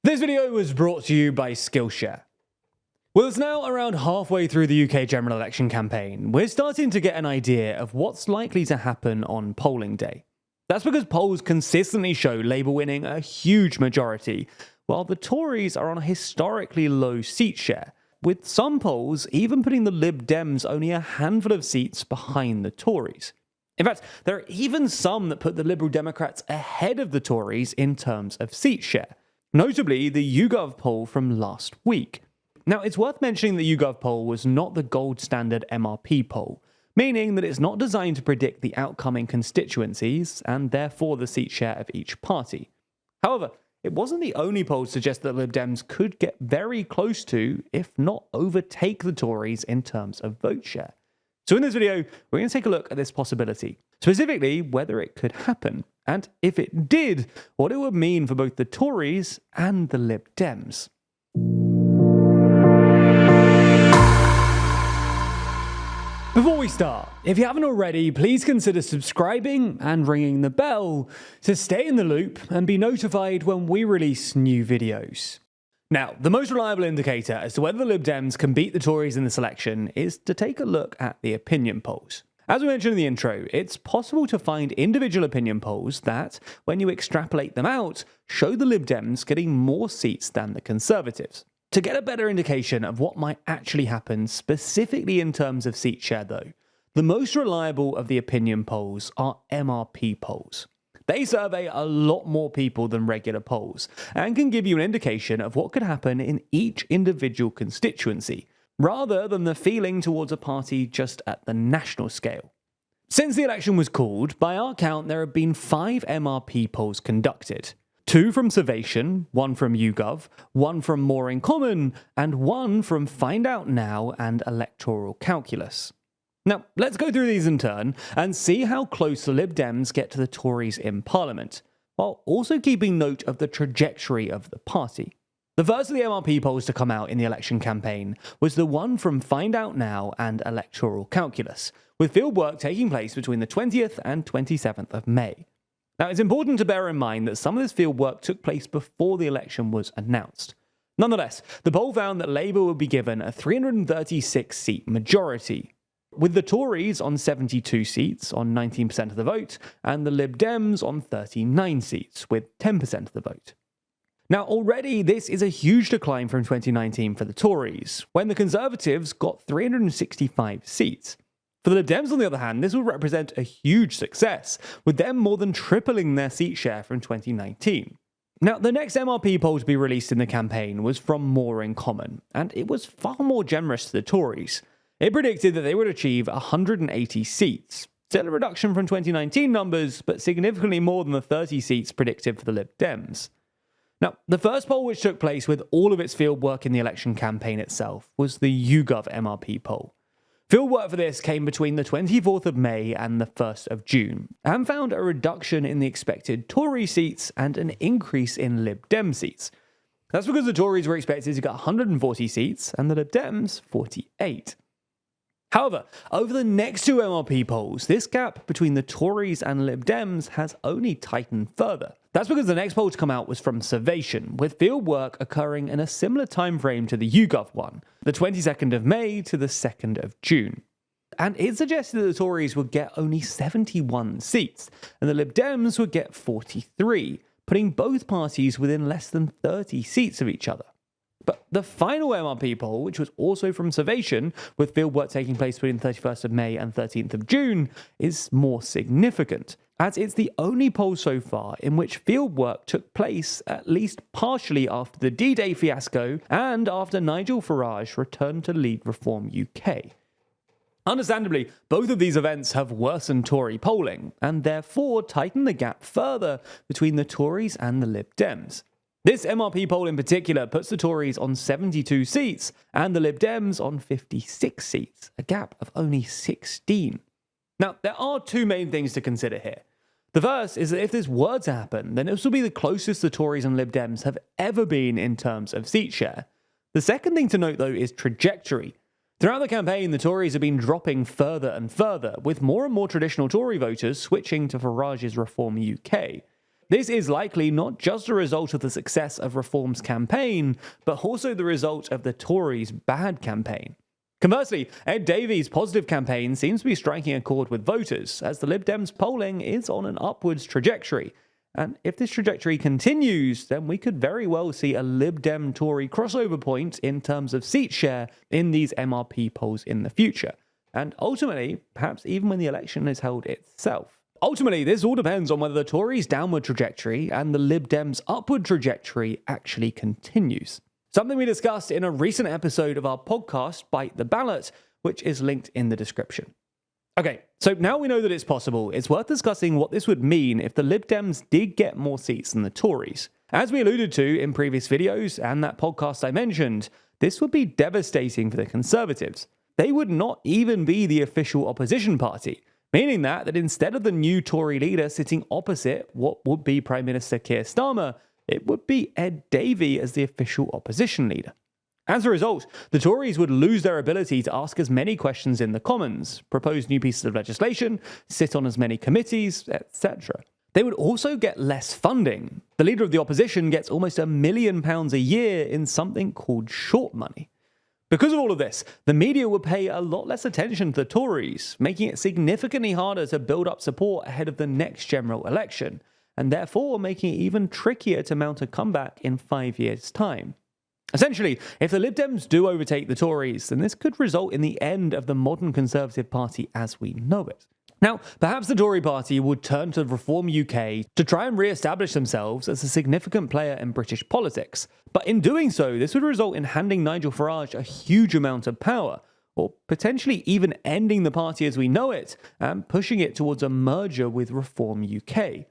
This video was brought to you by Skillshare. Well, it's now around halfway through the UK general election campaign. We're starting to get an idea of what's likely to happen on polling day. That's because polls consistently show Labour winning a huge majority, while the Tories are on a historically low seat share, with some polls even putting the Lib Dems only a handful of seats behind the Tories. In fact, there are even some that put the Liberal Democrats ahead of the Tories in terms of seat share. Notably, the YouGov poll from last week. Now, it's worth mentioning the YouGov poll was not the gold standard MRP poll, meaning that it's not designed to predict the outcome in constituencies and therefore the seat share of each party. However, it wasn't the only poll to suggest that Lib Dems could get very close to, if not overtake, the Tories in terms of vote share. So in this video, we're going to take a look at this possibility, specifically whether it could happen, and if it did, what it would mean for both the Tories and the Lib Dems. Before we start, if you haven't already, please consider subscribing and ringing the bell to stay in the loop and be notified when we release new videos. Now, the most reliable indicator as to whether the Lib Dems can beat the Tories in this election is to take a look at the opinion polls. As we mentioned in the intro, it's possible to find individual opinion polls that, when you extrapolate them out, show the Lib Dems getting more seats than the Conservatives. To get a better indication of what might actually happen specifically in terms of seat share though, the most reliable of the opinion polls are MRP polls. They survey a lot more people than regular polls and can give you an indication of what could happen in each individual constituency, rather than the feeling towards a party just at the national scale. Since the election was called, by our count there have been 5 MRP polls conducted. 2 from Survation, 1 from YouGov, 1 from More in Common, and 1 from Find Out Now and Electoral Calculus. Now, let's go through these in turn and see how close the Lib Dems get to the Tories in Parliament, while also keeping note of the trajectory of the party. The first of the MRP polls to come out in the election campaign was the one from Find Out Now and Electoral Calculus, with fieldwork taking place between the 20th and 27th of May. Now, it's important to bear in mind that some of this fieldwork took place before the election was announced. Nonetheless, the poll found that Labour would be given a 336-seat majority, with the Tories on 72 seats on 19% of the vote, and the Lib Dems on 39 seats with 10% of the vote. Now, already this is a huge decline from 2019 for the Tories, when the Conservatives got 365 seats. For the Lib Dems, on the other hand, this will represent a huge success, with them more than tripling their seat share from 2019. Now, the next MRP poll to be released in the campaign was from More in Common, and it was far more generous to the Tories. It predicted that they would achieve 180 seats, still a reduction from 2019 numbers, but significantly more than the 30 seats predicted for the Lib Dems. Now, the first poll which took place with all of its fieldwork in the election campaign itself was the YouGov MRP poll. Fieldwork for this came between the 24th of May and the 1st of June, and found a reduction in the expected Tory seats and an increase in Lib Dem seats. That's because the Tories were expected to get 140 seats and the Lib Dems 48. However, over the next 2 MRP polls, this gap between the Tories and Lib Dems has only tightened further. That's because the next poll to come out was from Survation, with fieldwork occurring in a similar time frame to the YouGov one, the 22nd of May to the 2nd of June. And it suggested that the Tories would get only 71 seats, and the Lib Dems would get 43, putting both parties within less than 30 seats of each other. But the final MRP poll, which was also from Survation, with fieldwork taking place between the 31st of May and 13th of June, is more significant, as it's the only poll so far in which fieldwork took place at least partially after the D-Day fiasco and after Nigel Farage returned to lead Reform UK. Understandably, both of these events have worsened Tory polling, and therefore tightened the gap further between the Tories and the Lib Dems. This MRP poll in particular puts the Tories on 72 seats and the Lib Dems on 56 seats, a gap of only 16. Now, there are 2 main things to consider here. The first is that if this were to happen, then this will be the closest the Tories and Lib Dems have ever been in terms of seat share. The second thing to note, though, is trajectory. Throughout the campaign, the Tories have been dropping further and further, with more and more traditional Tory voters switching to Farage's Reform UK. this is likely not just a result of the success of Reform's campaign, but also the result of the Tories' bad campaign. Conversely, Ed Davey's positive campaign seems to be striking a chord with voters, as the Lib Dems polling is on an upwards trajectory. And if this trajectory continues, then we could very well see a Lib Dem Tory crossover point in terms of seat share in these MRP polls in the future. And ultimately, perhaps even when the election is held itself. Ultimately, this all depends on whether the Tories' downward trajectory and the Lib Dems' upward trajectory actually continues. Something we discussed in a recent episode of our podcast, Bite the Ballot, which is linked in the description. Okay, so now we know that it's possible, it's worth discussing what this would mean if the Lib Dems did get more seats than the Tories. As we alluded to in previous videos and that podcast I mentioned, this would be devastating for the Conservatives. They would not even be the official opposition party, meaning that instead of the new Tory leader sitting opposite what would be Prime Minister Keir Starmer, it would be Ed Davey as the official opposition leader. As a result, the Tories would lose their ability to ask as many questions in the Commons, propose new pieces of legislation, sit on as many committees, etc. They would also get less funding. The leader of the opposition gets almost £1 million a year in something called short money. Because of all of this, the media would pay a lot less attention to the Tories, making it significantly harder to build up support ahead of the next general election, and therefore making it even trickier to mount a comeback in 5 years' time. Essentially, if the Lib Dems do overtake the Tories, then this could result in the end of the modern Conservative Party as we know it. Now, perhaps the Tory party would turn to Reform UK to try and re-establish themselves as a significant player in British politics, but in doing so, this would result in handing Nigel Farage a huge amount of power, or potentially even ending the party as we know it and pushing it towards a merger with Reform UK.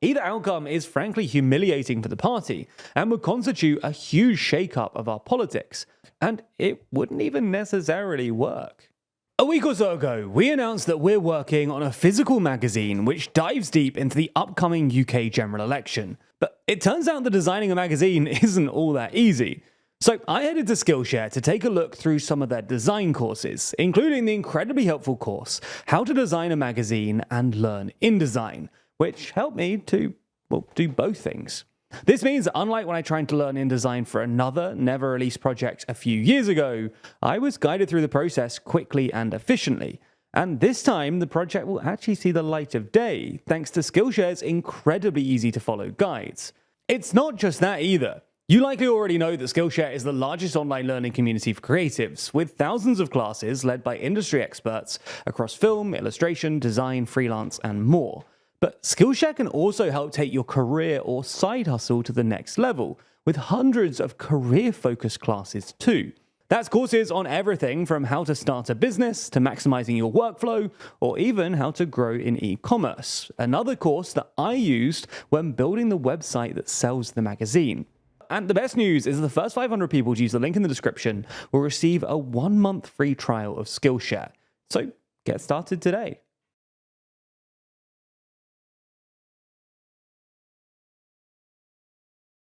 Either outcome is frankly humiliating for the party and would constitute a huge shake-up of our politics, and it wouldn't even necessarily work. A week or so ago, we announced that we're working on a physical magazine which dives deep into the upcoming UK general election. But it turns out that designing a magazine isn't all that easy. So I headed to Skillshare to take a look through some of their design courses, including the incredibly helpful course, How to Design a Magazine and Learn InDesign, which helped me to, do both things. This means that unlike when I tried to learn InDesign for another never-released project a few years ago, I was guided through the process quickly and efficiently. And this time, the project will actually see the light of day, thanks to Skillshare's incredibly easy-to-follow guides. It's not just that either. You likely already know that Skillshare is the largest online learning community for creatives, with thousands of classes led by industry experts across film, illustration, design, freelance, and more. But Skillshare can also help take your career or side hustle to the next level, with hundreds of career-focused classes too. That's courses on everything from how to start a business, to maximizing your workflow, or even how to grow in e-commerce, another course that I used when building the website that sells the magazine. And the best news is the first 500 people to use the link in the description will receive a 1-month free trial of Skillshare. So get started today.